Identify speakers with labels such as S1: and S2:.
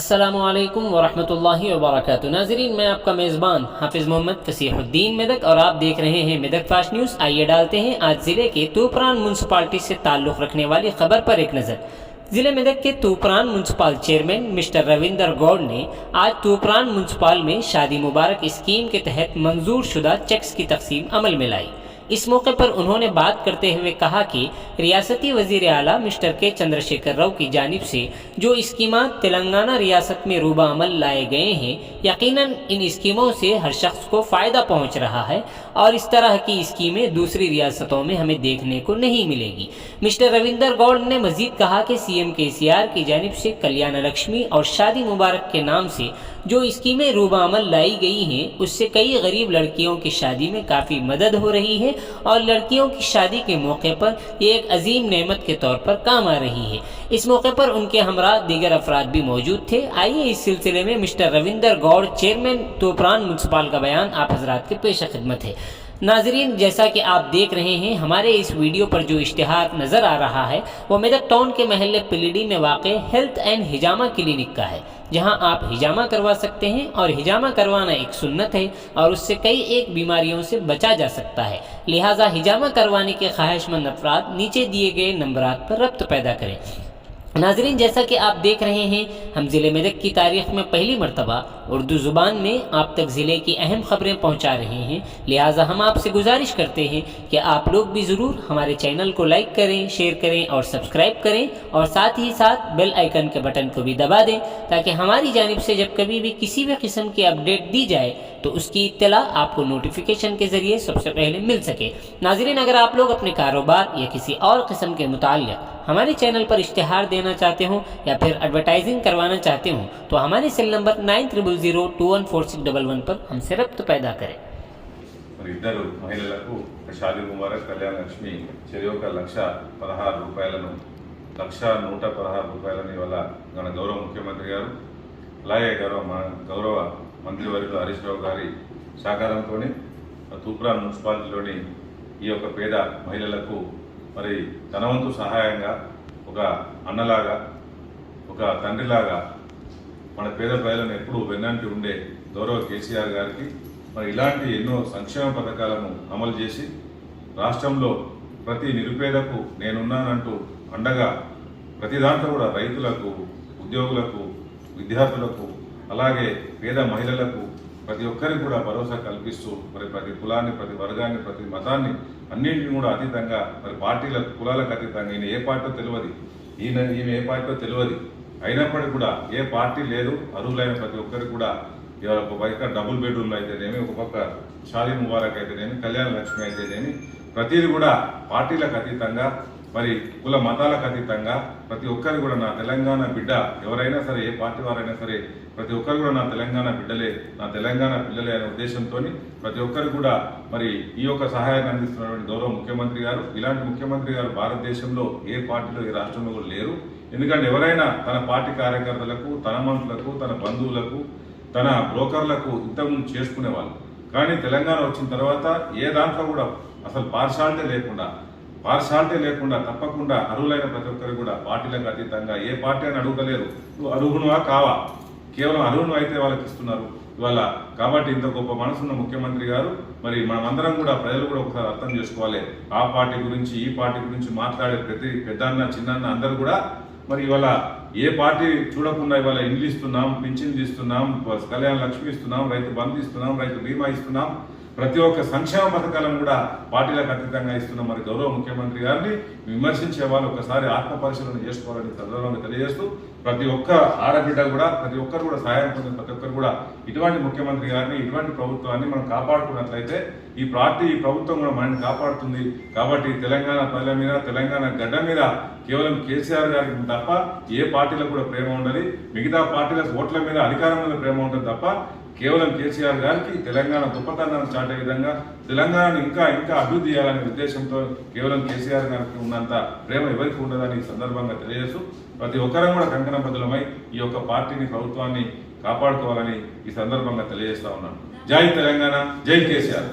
S1: अस्सलामुअलैकुम वरहमतुल्लाहि वबरकातुहू। नाज़रीन, मैं आपका मेज़बान हाफिज़ मोहम्मद फसीहुद्दीन मेदक और आप देख रहे हैं मेदक फास्ट न्यूज़। आइए डालते हैं आज ज़िले के तूपरान म्यूनसिपालिटी से ताल्लुक़ रखने वाली ख़बर पर एक नज़र। ज़िले मेदक के Toopran municipal chairman mister Ravinder Goud ने आज तूपरान म्यूनसिपल में शादी मुबारक स्कीम के तहत मंजूर शुदा चेक्स की तकसीम अमल में लाई। इस मौके पर उन्होंने बात करते हुए कहा कि रियासती वज़ीर आला मिस्टर के चंद्रशेखर राव की जानिब से जो स्कीमात तेलंगाना रियासत में रूबा अमल लाए गए हैं, यकीनन इन स्कीमों से हर शख्स को फ़ायदा पहुंच रहा है और इस तरह की स्कीमें दूसरी रियासतों में हमें देखने को नहीं मिलेगी। मिस्टर रविंदर गौड़ ने मजीद कहा कि CM KCR की जानिब से कल्याण लक्ष्मी और शादी मुबारक के नाम से जो स्कीमें रूबा अमल लाई गई हैं, उससे कई गरीब लड़कियों की शादी में काफ़ी मदद हो रही है और लड़कियों की शादी के मौके पर ये एक अजीम नेमत के तौर पर काम आ रही है। इस मौके पर उनके हमरा दीगर अफराद भी मौजूद थे। आइए इस सिलसिले में mister Ravinder Goud chairman Toopran municipal का बयान आप हजरात के पेश खिदमत है। नाजरीन, जैसा कि आप देख रहे हैं, हमारे इस वीडियो पर जो इश्तिहार नज़र आ रहा है वो मेदक टाउन के महल्ले पिलीडी में वाक़े हेल्थ एंड हिजामा क्लिनिक का है, जहां आप हिजामा करवा सकते हैं और हिजामा करवाना एक सुन्नत है और उससे कई एक बीमारियों से बचा जा सकता है। लिहाजा हिजामा करवाने के ख्वाहिशमंद अफराद नीचे दिए गए नंबरात पर रब्त पैदा करें। नाजरीन, जैसा कि आप देख रहे हैं, हम ज़िले मेदक की तारीख़ में पहली मरतबा उर्दू ज़ुबान में आप तक ज़िले की अहम ख़बरें पहुंचा रहे हैं। लिहाजा हम आपसे गुजारिश करते हैं कि आप लोग भी ज़रूर हमारे चैनल को लाइक करें, शेयर करें और सब्सक्राइब करें और साथ ही साथ बेल आइकन के बटन को भी दबा दें, ताकि हमारी जानिब से जब कभी भी किसी भी किस्म की अपडेट दी जाए तो उसकी इत्तला आपको नोटिफिकेशन के ज़रिए सबसे पहले मिल सके। नाजरीन, अगर आप लोग अपने कारोबार या किसी और किस्म के मुताल्लिक़ हमारे चैनल पर इश्तिहार देना चाहते हो या फिर एडवर्टाइजिंग करवाना चाहते हो तो हमारे सेल नंबर 9000214611 पर हमसे रब्त पैदा करें।
S2: ఇద్దరు మహిళలకు షాదీ ముబారక్ కళ్యాణ లక్ష్మి చెరి ఒక ₹1,16,00,000 ₹1,116 ఇవాళ మన గౌరవ ముఖ్యమంత్రి గారు అలాగే గౌరవ మంత్రివర్యులు హరీష్ రావు గారి సహకారంతో తూప్రాన్ మున్సిపాలిటీలోని ఈ యొక్క పేద మహిళలకు మరి తన వంతు సహాయంగా ఒక అన్నలాగా ఒక తండ్రిలాగా మన పేద ప్రజలను ఎప్పుడూ వెన్నంటి ఉండే గౌరవ కేసీఆర్ గారికి మరి ఇలాంటి ఎన్నో సంక్షేమ పథకాలను అమలు చేసి రాష్ట్రంలో ప్రతి నిరుపేదకు నేనున్నానంటూ అండగా ప్రతి దాంట్లో కూడా రైతులకు, ఉద్యోగులకు, విద్యార్థులకు, అలాగే పేద మహిళలకు ప్రతి ఒక్కరికి కూడా భరోసా కల్పిస్తూ మరి ప్రతి కులాన్ని, ప్రతి వర్గాన్ని, ప్రతి మతాన్ని అన్నింటినీ కూడా అతీతంగా మరి పార్టీలకు, కులాలకు అతీతంగా ఈయన ఏ పార్టీలో తెలియదు, ఈమె ఏ పార్టీలో తెలియదు, అయినప్పటికీ కూడా ఏ పార్టీ లేదు, అర్హులైన ప్రతి ఒక్కరికి కూడా ఇవాళ ఒక పక్క డబుల్ బెడ్రూమ్లు అయితేనేమి, ఒక పక్క షాదీ ముబారక్ అయితేనేమి, కళ్యాణ లక్ష్మి అయితేనేమి, ప్రతిదీ కూడా పార్టీలకు అతీతంగా మరి కుల మతాలకు అతీతంగా ప్రతి ఒక్కరు కూడా నా తెలంగాణ బిడ్డ, ఎవరైనా సరే ఏ పార్టీ వారైనా సరే ప్రతి ఒక్కరు కూడా నా తెలంగాణ బిడ్డలే, నా తెలంగాణ పిల్లలే అనే ఉద్దేశంతో ప్రతి ఒక్కరు కూడా మరి ఈ యొక్క సహాయాన్ని అందిస్తున్నటువంటి గౌరవ ముఖ్యమంత్రి గారు, ఇలాంటి ముఖ్యమంత్రి గారు భారతదేశంలో ఏ పార్టీలో, ఏ రాష్ట్రంలో కూడా లేరు. ఎందుకంటే ఎవరైనా తన పార్టీ కార్యకర్తలకు, తన మంత్రులకు, తన బంధువులకు, తన బ్రోకర్లకు ఇంతకుముందు చేసుకునేవాళ్ళు. కానీ తెలంగాణ వచ్చిన తర్వాత ఏ దాంట్లో కూడా అసలు పార్షాలిటీ లేకుండా తప్పకుండా అర్హులైన ప్రతి ఒక్కరు కూడా పార్టీలకు అతీతంగా ఏ పార్టీ అని అడుగుతలేరు. నువ్వు అర్హునువా కావా, కేవలం అర్హును అయితే వాళ్ళకి ఇస్తున్నారు ఇవాళ. కాబట్టి ఇంత గొప్ప మనసున్న ముఖ్యమంత్రి గారు మరి మనమందరం కూడా, ప్రజలు కూడా ఒకసారి అర్థం చేసుకోవాలి. ఆ పార్టీ గురించి, ఈ పార్టీ గురించి మాట్లాడే ప్రతి పెద్దన్న, చిన్నన్న అందరూ కూడా మరి ఇవాళ ఏ పార్టీ చూడకుండా ఇవాళ ఇండ్లు ఇస్తున్నాం, పింఛన్లు ఇస్తున్నాం, కళ్యాణ లక్ష్మి ఇస్తున్నాం, రైతు బంధు ఇస్తున్నాం, రైతు బీమా ఇస్తున్నాం, ప్రతి ఒక్క సంక్షేమ పథకాలను కూడా పార్టీలకు అతీతంగా ఇస్తున్న మరి గౌరవ ముఖ్యమంత్రి గారిని విమర్శించే వాళ్ళు ఒకసారి ఆత్మపరిశీలన చేసుకోవాలని సందర్భంగా తెలియజేస్తూ ప్రతి ఒక్క ఆడబిడ్డ కూడా, ప్రతి ఒక్కరు కూడా సహాయం పొందిన ప్రతి ఒక్కరు కూడా ఇటువంటి ముఖ్యమంత్రి గారిని, ఇటువంటి ప్రభుత్వాన్ని మనం కాపాడుకున్నట్లయితే ఈ ప్రభుత్వం కూడా మనల్ని కాపాడుతుంది. కాబట్టి తెలంగాణ ప్రజల మీద, తెలంగాణ గడ్డ మీద కేవలం కేసీఆర్ గారికి తప్ప ఏ పార్టీలకు కూడా ప్రేమ ఉండదు. మిగతా పార్టీలకు ఓట్ల మీద, అధికారం మీద ప్రేమ ఉంటుంది తప్ప కేవలం కేసీఆర్ గారికి తెలంగాణ గొప్పతనాన్ని చాటే విధంగా తెలంగాణను ఇంకా అభివృద్ధి చేయాలనే ఉద్దేశంతో కేవలం కేసీఆర్ గారికి ఉన్నంత ప్రేమ ఎవరికి ఉండదని ఈ సందర్భంగా తెలియజేస్తూ ప్రతి ఒక్కరం కూడా కంకణబద్ధులమై ఈ యొక్క పార్టీని, ప్రభుత్వాన్ని కాపాడుకోవాలని ఈ సందర్భంగా తెలియజేస్తా ఉన్నాను. జై తెలంగాణ, జై కేసీఆర్.